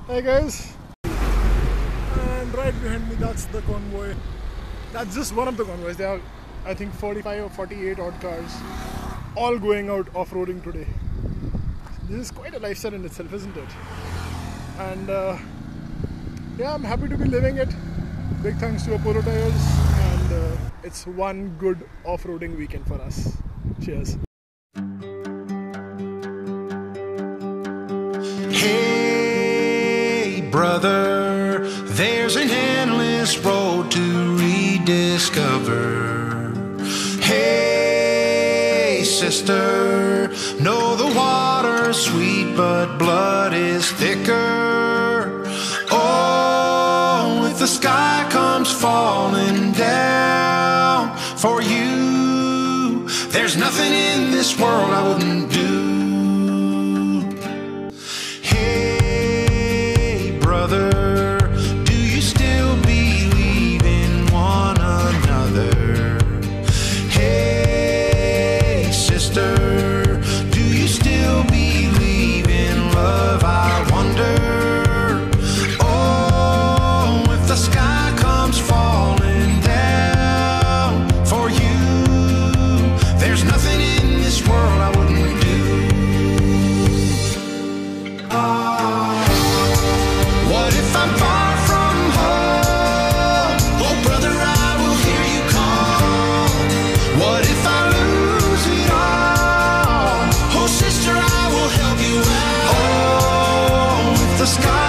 Hey guys, and right behind me that's the convoy. That's just one of the convoys. There are I think 45 or 48 odd cars all going out off-roading today. This is quite a lifestyle in itself, isn't it? And yeah, I'm happy to be living it. Big thanks to Apollo Tyres, and it's one good off-roading weekend for us. Cheers. Hey brother, there's an endless road to rediscover. Hey sister, know the water's sweet but blood is thicker. Oh, if the sky comes falling down for you, there's nothing in this world I wouldn't do. Sky